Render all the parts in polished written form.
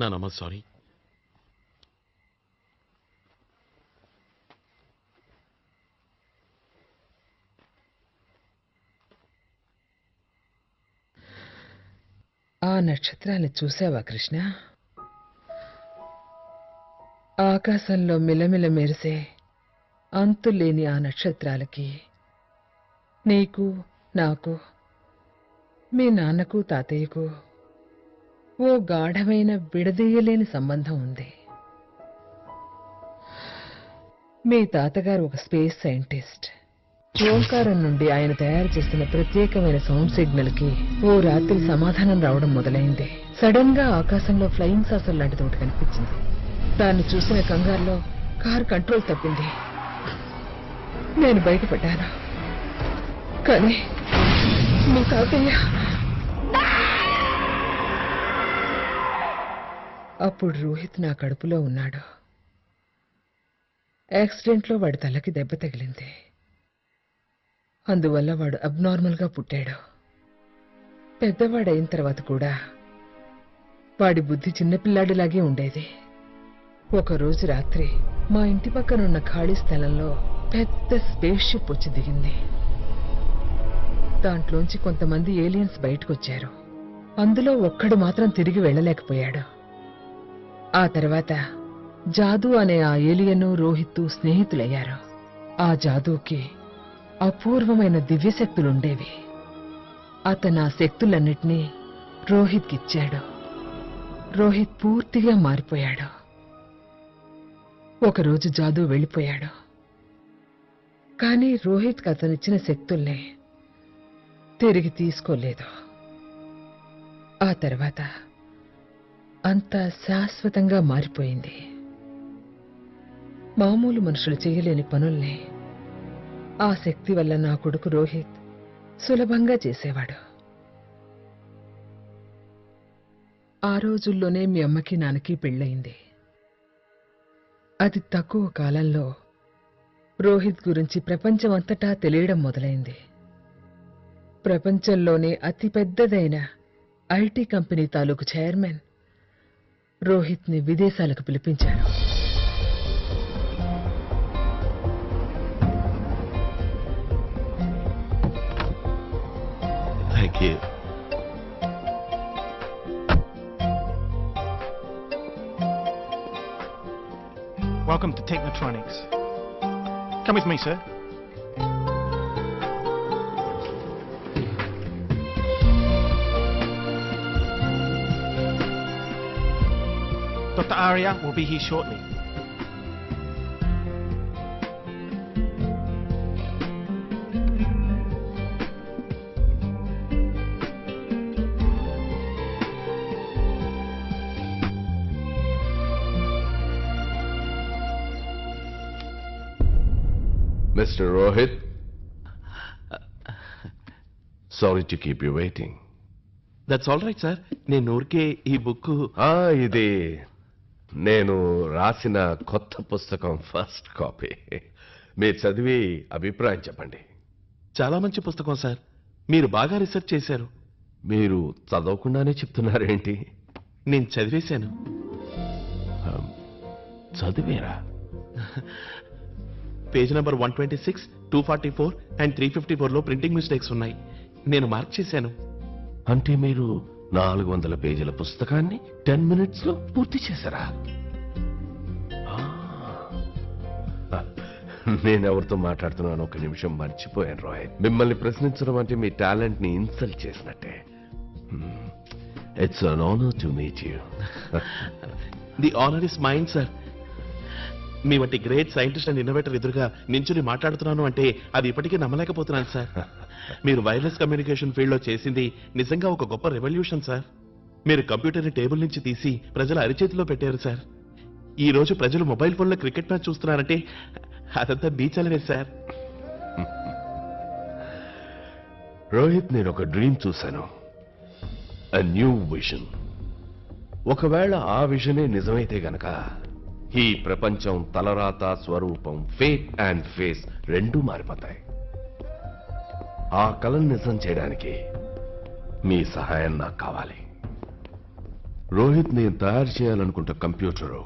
నానమ్మ సారీ. ఆ నక్షత్రాన్ని చూసావా కృష్ణ? ఆకాశంలో మిలమిల మెరిసే అంతులేని ఆ నక్షత్రాలకి నీకు, నాకు, మీ నాన్నకు, తాతయ్యకు ఓ గాఢమైన విడదీయలేని సంబంధం ఉంది. మీ తాతగారు ఒక స్పేస్ సైంటిస్ట్. ఓంకారం నుండి ఆయన తయారు చేస్తున్న ప్రత్యేకమైన సౌండ్ సిగ్నల్ కి ఓ రాత్రి సమాధానం రావడం మొదలైంది. సడన్ గా ఆకాశంలో ఫ్లయింగ్ సాసర్ లాంటిది ఒకటి కనిపించింది. దాన్ని చూసిన కంగారులో కారు కంట్రోల్ తప్పింది. నేను బయటపడ్డాను. కానీ మీ తాతయ్య అప్పుడు రోహిత్ నా కడుపులో ఉన్నాడు. యాక్సిడెంట్లో వాడి తలకి దెబ్బ తగిలింది. అందువల్ల వాడు అబ్నార్మల్గా పుట్టాడు. పెద్దవాడైన తర్వాత కూడా వాడి బుద్ధి చిన్నపిల్లాడిలాగే ఉండేది. ఒకరోజు రాత్రి మా ఇంటి పక్కనున్న ఖాళీ స్థలంలో పెద్ద స్పేస్ షిప్ వచ్చి దిగింది. దాంట్లోంచి కొంతమంది ఏలియన్స్ బయటకొచ్చారు. అందులో ఒక్కడు మాత్రం తిరిగి వెళ్ళలేకపోయాడు. ఆ తర్వాత జాదూ అనే ఆ ఏలియను, రోహిత్ స్నేహితులయ్యారు. ఆ జాదూకి అపూర్వమైన దివ్యశక్తులుండేవి. అతను ఆ శక్తులన్నిటినీ రోహిత్కిచ్చాడు. రోహిత్ పూర్తిగా మారిపోయాడు. ఒకరోజు జాదూ వెళ్ళిపోయాడు. కానీ రోహిత్కి అతనిచ్చిన శక్తుల్ని తిరిగి తీసుకోలేదు. ఆ తర్వాత అంతా శాశ్వతంగా మారిపోయింది. మామూలు మనుషులు చేయలేని పనుల్ని ఆ శక్తి వల్ల నా కొడుకు రోహిత్ సులభంగా చేసేవాడు. ఆ రోజుల్లోనే మీ అమ్మకి నాన్నకి పెళ్ళయింది. అతి తక్కువ కాలంలో రోహిత్ గురించి ప్రపంచమంతటా తెలియడం మొదలైంది. ప్రపంచంలోనే అతిపెద్దదైన ఐటీ కంపెనీ తాలూకు చైర్మన్ రోహిత్ని విదేశాలకు పిలిపించారు. Thank you. Welcome to Technotronics. Come with me, sir. Dr. Arya will be here shortly. Mr. Rohit, sorry to keep you waiting. That's all right sir. నేను ఊరికే ఈ బుక్ ఇది నేను రాసిన కొత్త పుస్తకం ఫస్ట్ కాపీ. మీరు చదివి అభిప్రాయం చెప్పండి. చాలా మంచి పుస్తకం సార్. మీరు బాగా రీసెర్చ్ చేశారు. మీరు చదవకుండానే చెప్తున్నారేంటి? నేను చదివేశాను. చదివేరా? పేజ్ నెంబర్ 126, 244 అండ్ 354లో ప్రింటింగ్ మిస్టేక్స్ ఉన్నాయి. నేను మార్క్ చేశాను. అంటే మీరు 400 పేజీల పుస్తకాన్ని 10 minutes లో పూర్తి చేశారా? నేనెవరితో మాట్లాడుతున్నాను ఒక నిమిషం మర్చిపోయాను రోహిత్. మిమ్మల్ని ప్రశ్నించడం అంటే మీ టాలెంట్ ని ఇన్సల్ట్ చేసినట్టే. It's an honour to meet you. The honour is mine sir. మీ వంటి గ్రేట్ సైంటిస్ట్ అండ్ ఇన్నోవేటర్ ఎదురుగా నించుని మాట్లాడుతున్నాను అంటే అది ఇప్పటికీ నమ్మలేకపోతున్నాను సార్. మీరు వైర్లెస్ కమ్యూనికేషన్ ఫీల్డ్లో చేసింది నిజంగా ఒక గొప్ప రెవల్యూషన్ సార్. మీరు కంప్యూటర్ని టేబుల్ నుంచి తీసి ప్రజల అరిచేతిలో పెట్టారు సార్. ఈ రోజు ప్రజలు మొబైల్ ఫోన్లో క్రికెట్ మ్యాచ్ చూస్తున్నారంటే అదంతా బీచలనే సార్. రోహిత్, నేను ఒక డ్రీమ్ చూశాను. A new vision. ఒకవేళ ఆ విజనే నిజమైతే గనక ఈ ప్రపంచం తలరాత, స్వరూపం, ఫేట్ అండ్ ఫేస్ రెండూ మారిపోతాయి. ఆ కలను నిజం చేయడానికి మీ సహాయం నాకు కావాలి. రోహిత్ నేను తయారు చేయాలనుకుంటే కంప్యూటరు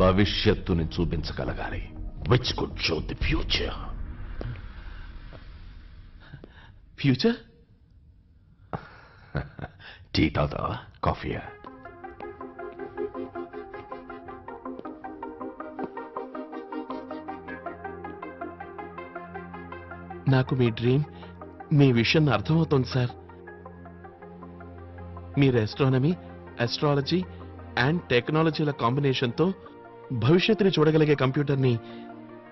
భవిష్యత్తుని చూపించగలగాలి, which could show the future. Future? Tea తాగుతావా, కాఫీయా? నాకు మీ డ్రీమ్, మీ విషయం అర్థమవుతోంది సార్. మీరు ఆస్ట్రానమీ, ఆస్ట్రాలజీ అండ్ టెక్నాలజీల కాంబినేషన్తో భవిష్యత్తుని చూడగలిగే కంప్యూటర్ని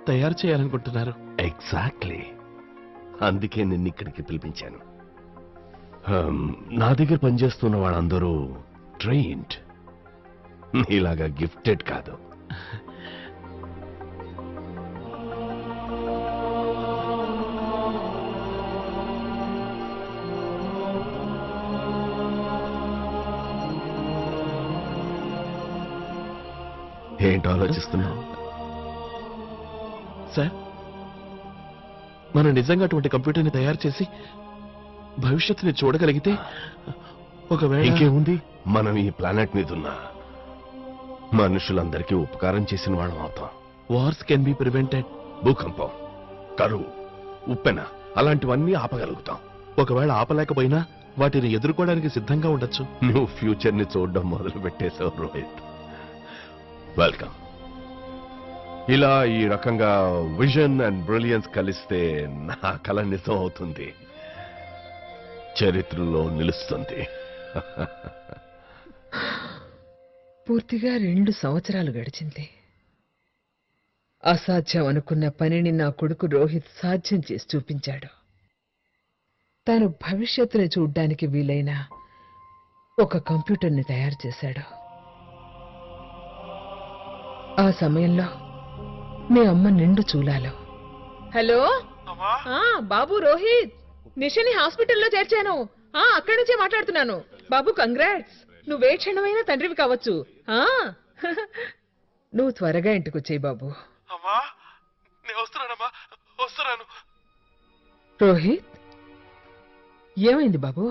తయారు చేయాలనుకుంటున్నారు. ఎగ్జాక్ట్లీ, అందుకే నిన్ను ఇక్కడికి పిలిపించాను. నా దగ్గర పనిచేస్తున్న వాళ్ళందరూ ట్రైన్డ్, నీలాగా గిఫ్టెడ్ కాదు. ఏంటో ఆలోచిస్తున్నావు? సార్, మనం నిజంగా అటువంటి కంప్యూటర్ని తయారు చేసి భవిష్యత్తుని చూడగలిగితే ఒకవేళ ఇంకేముంది, మనం ఈ ప్లానెట్ మీద ఉన్న మనుషులందరికీ ఉపకారం చేసిన వాళ్ళం అవుతాం. Wars can be prevented. భూకంపం, కరువు, ఉప్పెన అలాంటివన్నీ ఆపగలుగుతాం. ఒకవేళ ఆపలేకపోయినా వాటిని ఎదుర్కోవడానికి సిద్ధంగా ఉండొచ్చు. నువ్వు ఫ్యూచర్ ని చూడడం మొదలు పెట్టేశావు రోహిత్. వెల్కమ్. ఇలా ఈ రకంగా విజన్ అండ్ బ్రిలియన్స్ కలిస్తే నా కల నిజం అవుతుంది, చరిత్రలో నిలుస్తుంది. పూర్తిగా 2 సంవత్సరాలు గడిచింది. అసాధ్యం అనుకున్న పనిని నా కొడుకు రోహిత్ సాధ్యం చేసి చూపించాడు. తాను భవిష్యత్తుని చూడ్డానికి వీలైన ఒక కంప్యూటర్ని తయారు చేశాడు. ఆ సమయంలో మీ అమ్మ నిండు చూలాలో. హలో బాబు, రోహిత్, నిషని హాస్పిటల్లో చేర్చాను. అక్కడి నుంచే మాట్లాడుతున్నాను. బాబు, కంగ్రాట్స్, నువ్వే క్షణమైనా తండ్రివి కావచ్చు. నువ్వు త్వరగా ఇంటికి వచ్చేయి బాబు. రోహిత్, ఏమైంది బాబు?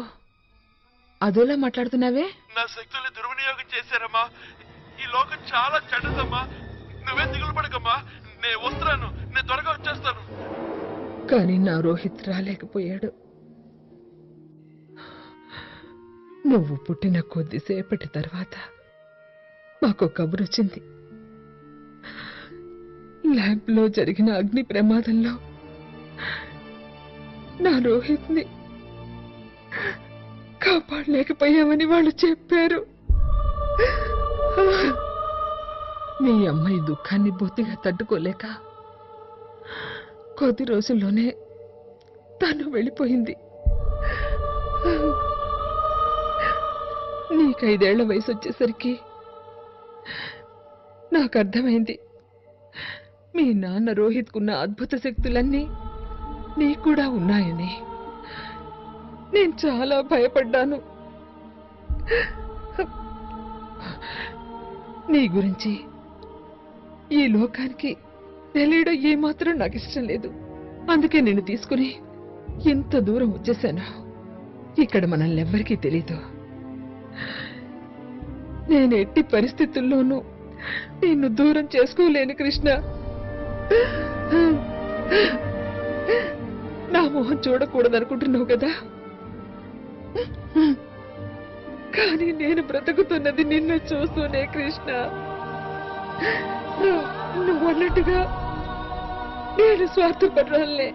అదోలా మాట్లాడుతున్నావే? నా శక్తుల్ని దుర్వినియోగం చేశారమ్మా. ఈ లోకం చాలా చెడ్డదమ్మా. నువ్వే దిగులు పడకమ్మా. నేను వస్తున్నాను, నేను త్వరగా వచ్చేస్తాను. కానీ నా రోహిత్ రాలేకపోయాడు. నువ్వు పుట్టిన కొద్దిసేపటి తర్వాత మాకు కబురొచ్చింది. ల్యాబ్లో జరిగిన అగ్ని ప్రమాదంలో నా రోహిత్ని కాపాడలేకపోయామని వాళ్ళు చెప్పారు. మీ అమ్మాయి దుఃఖాన్ని బొత్తిగా తట్టుకోలేక కొద్ది రోజుల్లోనే తను వెళ్ళిపోయింది. నీకు 5 ఏళ్ల వయసు వచ్చేసరికి నాకు అర్థమైంది, మీ నాన్న రోహిత్కున్న అద్భుత శక్తులన్నీ నీకు కూడా ఉన్నాయని. నేను చాలా భయపడ్డాను. నీ గురించి ఈ లోకానికి తెలియడం ఏమాత్రం నాకు ఇష్టం లేదు. అందుకే నిన్ను తీసుకుని ఇంత దూరం వచ్చేసాను. ఇక్కడ మనల్ని ఎవ్వరికీ తెలీదు. నేను ఎట్టి పరిస్థితుల్లోనూ నిన్ను దూరం చేసుకోలేను కృష్ణ. నా మొహం చూడకూడదనుకుంటున్నావు కదా, కానీ నేను బ్రతుకుతున్నది నిన్ను చూస్తూనే కృష్ణ. నువ్వు అన్నట్టుగా నేను స్వార్థపరురాలే.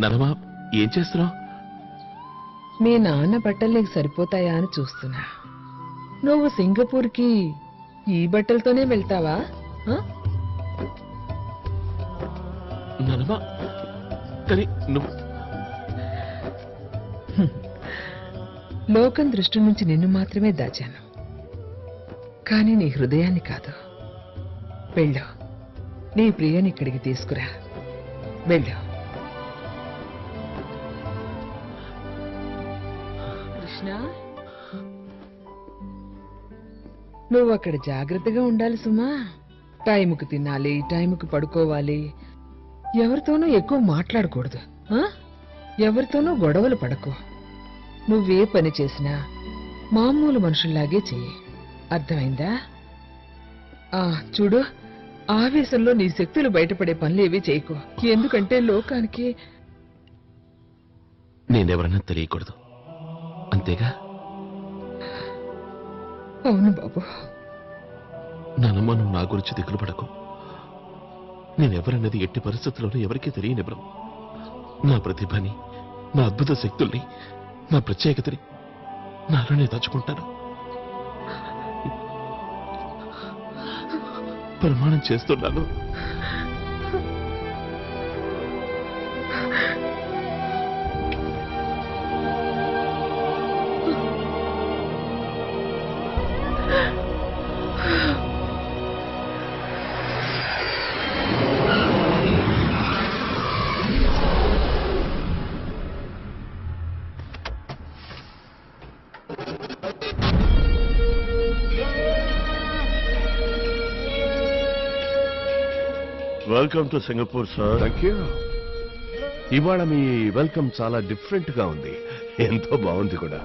నరమా, ఏం చేస్తున్నావు? మీ నాన్న బట్టలు నీకు సరిపోతాయా అని చూస్తున్నా. నువ్వు సింగపూర్కి ఈ బట్టలతోనే వెళ్తావా? పరమా కానీ నువ్వు లోకం దృష్టి నుంచి నిన్ను మాత్రమే దాచాను, కానీ నీ హృదయాన్ని కాదు. వెళ్ళు, నీ ప్రియని ఇక్కడికి తీసుకురా. వెళ్ళు. కృష్ణ, నువ్వు అక్కడ జాగ్రత్తగా ఉండాలి సుమా. టైంకు తినాలి, టైంకు పడుకోవాలి. ఎవరితోనూ ఎక్కువ మాట్లాడకూడదు. ఎవరితోనూ గొడవలు పడకు. నువ్వే పని చేసినా మామూలు మనుషుల్లాగే చెయ్యి. అర్థమైందా? చూడు, ఆవేశంలో నీ శక్తులు బయటపడే పనులేవి చేయకు. ఎందుకంటే లోకానికి నేనెవరన్నా తెలియకూడదు, అంతేగా? అవును బాబు. నానమ్మ, నువ్వు నా గురించి దిగులు పడకు. నేనెవరన్నది ఎట్టి పరిస్థితుల్లోనూ ఎవరికీ తెలియనివ్వను. నా ప్రతిభని, నా అద్భుత శక్తుల్ని, నా ప్రత్యేకతని నాలోనే దాచుకుంటాను. ప్రమాణం చేస్తున్నాను. Welcome to Singapore sir. Thank you. ఇవాళ మీ వెల్కమ్ చాలా డిఫరెంట్ గా ఉంది, ఎంతో బాగుంది కూడా.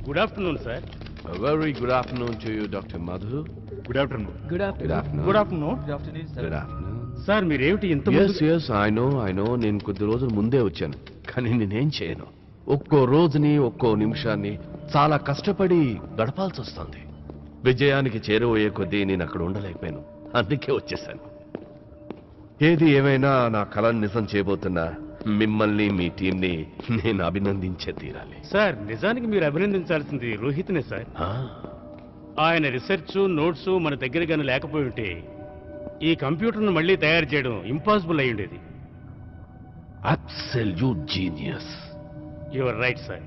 Good afternoon sir. Very good afternoon to you, doctor Madhu. Good afternoon. Good afternoon. Good afternoon. Good afternoon. Sir మీరేమిటి ఇంత ఎస్ ఐ నో. నేను కొద్ది రోజుల ముందే వచ్చాను, కానీ నేనేం చేయను. ఒక్కో రోజుని, ఒక్కో నిమిషాన్ని చాలా కష్టపడి గడపాల్సి వస్తుంది. విజయానికి చేరువయ్యే కొద్దీ నేను అక్కడ ఉండలేకపోయాను, అందుకే వచ్చేసాను. ఏది ఏమైనా నా కళను నిజం చేయబోతున్నా మిమ్మల్ని, మీ టీంని నేను అభినందించే తీరాలి. సార్ నిజానికి మీరు అభినందించాల్సింది రోహిత్నే సార్. ఆయన రీసెర్చ్ నోట్స్ మన దగ్గర గానీ లేకపోయి ఉంటే ఈ కంప్యూటర్ను మళ్ళీ తయారు చేయడం ఇంపాసిబుల్ అయి ఉండేది. Absolute genius. Your right sir.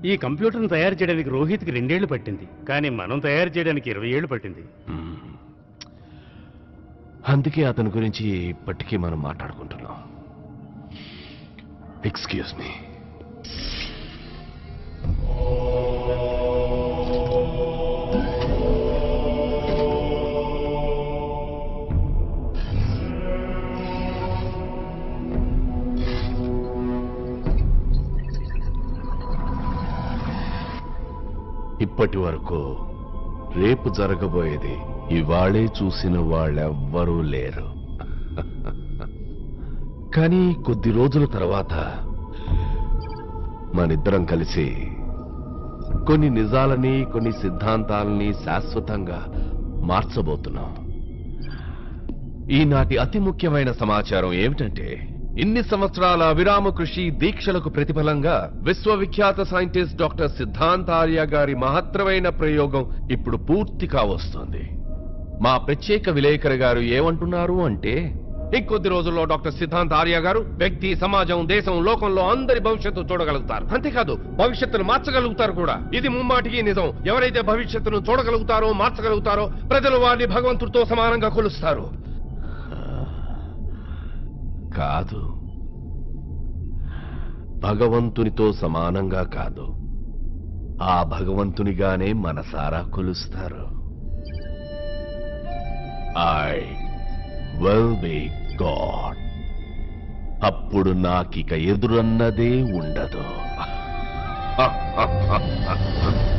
ఈ కంప్యూటర్ను తయారు చేయడానికి రోహిత్కి 2 ఏళ్లు పట్టింది, కానీ మనం తయారు చేయడానికి 20 ఏళ్లు పట్టింది. అందుకే అతని గురించి ఇప్పటికీ మనం మాట్లాడుకుంటున్నాం. Excuse me. ఇప్పటి వరకు రేపు జరగబోయేది ఇవాళే చూసిన వాళ్ళెవ్వరూ లేరు. కానీ కొద్ది రోజుల తర్వాత మనిద్దరం కలిసి కొన్ని నిజాలని, కొన్ని సిద్ధాంతాలని శాశ్వతంగా మార్చబోతున్నాం. ఈనాటి అతి ముఖ్యమైన సమాచారం ఏమిటంటే, ఇన్ని సంవత్సరాల విరామ కృషి దీక్షలకు ప్రతిఫలంగా విశ్వవిఖ్యాత సైంటిస్ట్ డాక్టర్ సిద్ధాంత్ ఆర్య గారి మహత్తరమైన ప్రయోగం ఇప్పుడు పూర్తి కావస్తోంది. మా ప్రత్యేక విలేకరి గారు ఏమంటున్నారు అంటే, ఇంకొద్ది రోజుల్లో డాక్టర్ సిద్ధాంత్ ఆర్య గారు వ్యక్తి, సమాజం, దేశం, లోకంలో అందరి భవిష్యత్తు చూడగలుగుతారు. అంతేకాదు భవిష్యత్తును మార్చగలుగుతారు కూడా. ఇది ముమ్మాటికి నిజం. ఎవరైతే భవిష్యత్తును చూడగలుగుతారో, మార్చగలుగుతారో ప్రజలు వారిని భగవంతుడితో సమానంగా కొలుస్తారు. కాదు, భగవంతునితో సమానంగా కాదు, ఆ భగవంతునిగానే మనసారా కొలుస్తారు. I will be God. అప్పుడు నాకిక ఎదురన్నదే ఉండదు.